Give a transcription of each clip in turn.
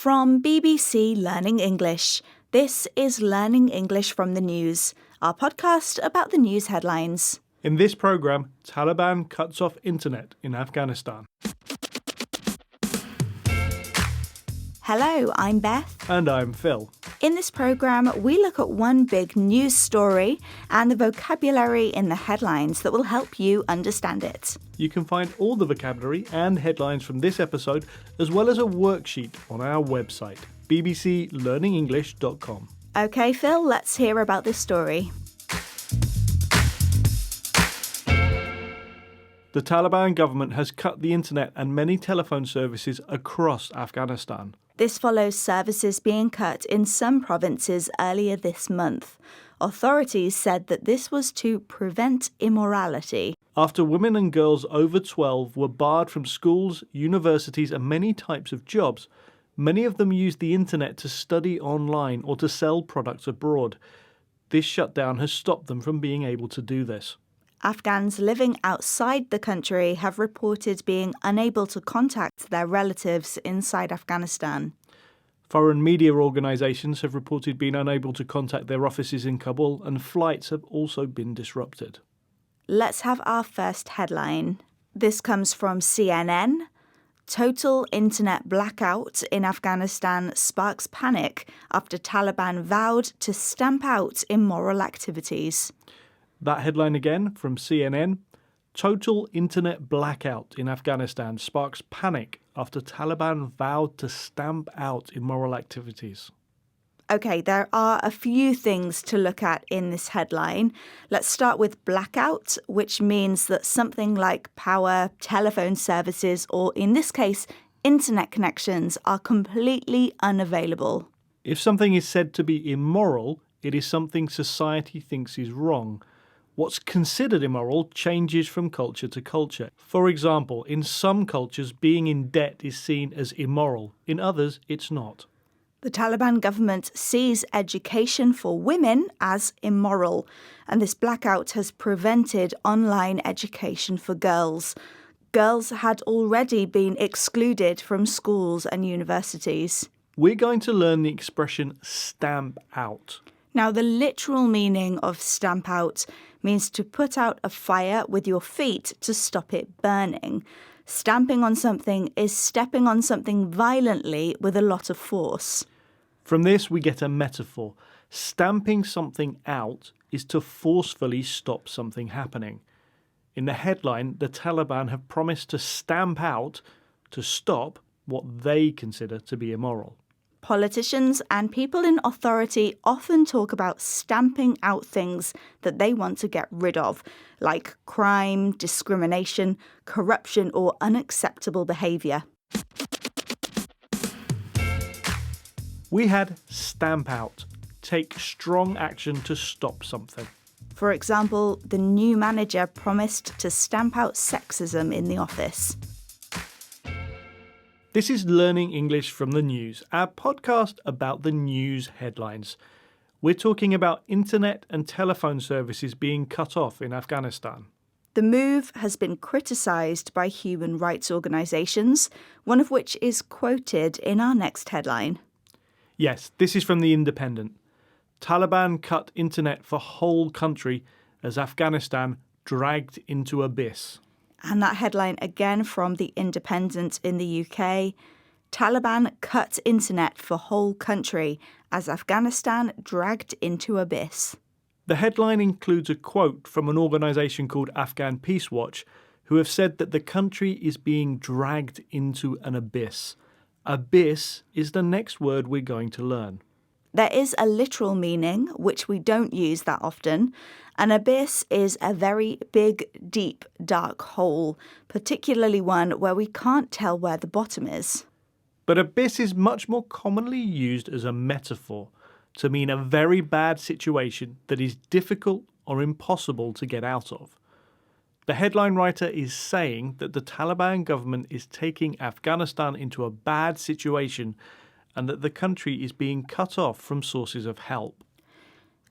From BBC Learning English, this is Learning English from the News, our podcast about the news headlines. In this programme, Taliban cuts off internet in Afghanistan. Hello, I'm Beth. And I'm Phil. In this programme, we look at one big news story and the vocabulary in the headlines that will help you understand it. You can find all the vocabulary and headlines from this episode, as well as a worksheet on our website, bbclearningenglish.com. OK, Phil, let's hear about this story. The Taliban government has cut the internet and many telephone services across Afghanistan. This follows services being cut in some provinces earlier this month. Authorities said that this was to prevent immorality. After women and girls over 12 were barred from schools, universities and many types of jobs, many of them used the internet to study online or to sell products abroad. This shutdown has stopped them from being able to do this. Afghans living outside the country have reported being unable to contact their relatives inside Afghanistan. Foreign media organisations have reported being unable to contact their offices in Kabul, and flights have also been disrupted. Let's have our first headline. This comes from CNN. Total internet blackout in Afghanistan sparks panic after Taliban vowed to stamp out immoral activities. That headline again from CNN. Total internet blackout in Afghanistan sparks panic after Taliban vowed to stamp out immoral activities. OK, there are a few things to look at in this headline. Let's start with blackout, which means that something like power, telephone services, or in this case, internet connections are completely unavailable. If something is said to be immoral, it is something society thinks is wrong. What's considered immoral changes from culture to culture. For example, in some cultures, being in debt is seen as immoral. In others, it's not. The Taliban government sees education for women as immoral, and this blackout has prevented online education for girls. Girls had already been excluded from schools and universities. We're going to learn the expression stamp out. Now, the literal meaning of stamp out means to put out a fire with your feet to stop it burning. Stamping on something is stepping on something violently with a lot of force. From this, we get a metaphor. Stamping something out is to forcefully stop something happening. In the headline, the Taliban have promised to stamp out, to stop, what they consider to be immoral. Politicians and people in authority often talk about stamping out things that they want to get rid of, like crime, discrimination, corruption, or unacceptable behaviour. We had stamp out, take strong action to stop something. For example, the new manager promised to stamp out sexism in the office. This is Learning English from the News, our podcast about the news headlines. We're talking about internet and telephone services being cut off in Afghanistan. The move has been criticised by human rights organisations, one of which is quoted in our next headline. Yes, this is from The Independent. Taliban cut internet for whole country as Afghanistan dragged into abyss. And that headline again from The Independent in the UK. Taliban cut internet for whole country as Afghanistan dragged into abyss. The headline includes a quote from an organisation called Afghan Peace Watch, who have said that the country is being dragged into an abyss. Abyss is the next word we're going to learn. There is a literal meaning, which we don't use that often. An abyss is a very big, deep, dark hole, particularly one where we can't tell where the bottom is. But abyss is much more commonly used as a metaphor to mean a very bad situation that is difficult or impossible to get out of. The headline writer is saying that the Taliban government is taking Afghanistan into a bad situation and that the country is being cut off from sources of help.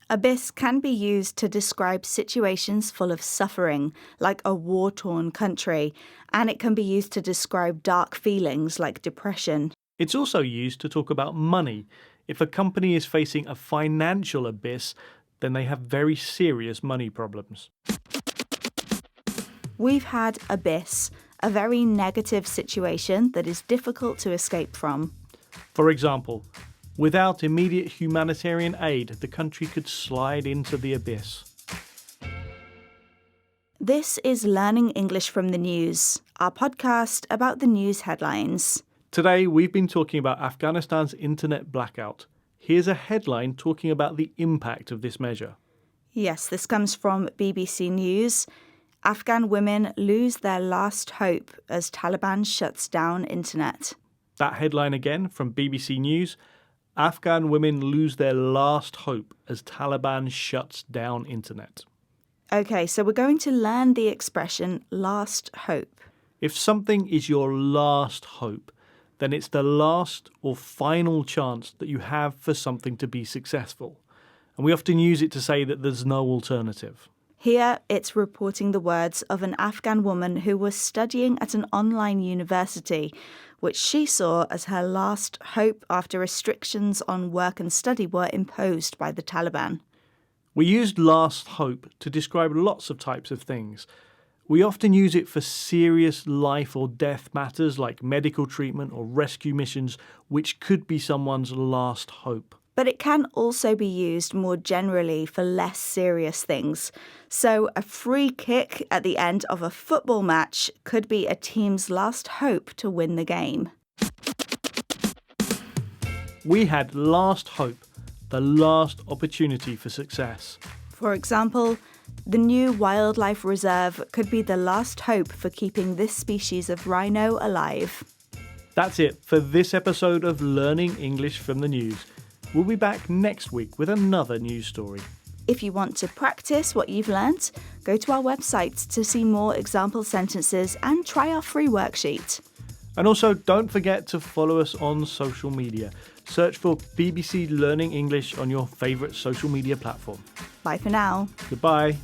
Abyss can be used to describe situations full of suffering, like a war-torn country, and it can be used to describe dark feelings like depression. It's also used to talk about money. If a company is facing a financial abyss, then they have very serious money problems. We've had abyss, a very negative situation that is difficult to escape from. For example, without immediate humanitarian aid, the country could slide into the abyss. This is Learning English from the News, our podcast about the news headlines. Today, we've been talking about Afghanistan's internet blackout. Here's a headline talking about the impact of this measure. Yes, this comes from BBC News. Afghan women lose their last hope as Taliban shuts down internet. That headline again from BBC News. Afghan women lose their last hope as Taliban shuts down internet. Okay, so we're going to learn the expression last hope. If something is your last hope, then it's the last or final chance that you have for something to be successful. And we often use it to say that there's no alternative. Here, it's reporting the words of an Afghan woman who was studying at an online university, which she saw as her last hope after restrictions on work and study were imposed by the Taliban. We used last hope to describe lots of types of things. We often use it for serious life or death matters like medical treatment or rescue missions, which could be someone's last hope. But it can also be used more generally for less serious things. So a free kick at the end of a football match could be a team's last hope to win the game. We had last hope, the last opportunity for success. For example, the new wildlife reserve could be the last hope for keeping this species of rhino alive. That's it for this episode of Learning English from the News. We'll be back next week with another news story. If you want to practice what you've learnt, go to our website to see more example sentences and try our free worksheet. And also, don't forget to follow us on social media. Search for BBC Learning English on your favourite social media platform. Bye for now. Goodbye.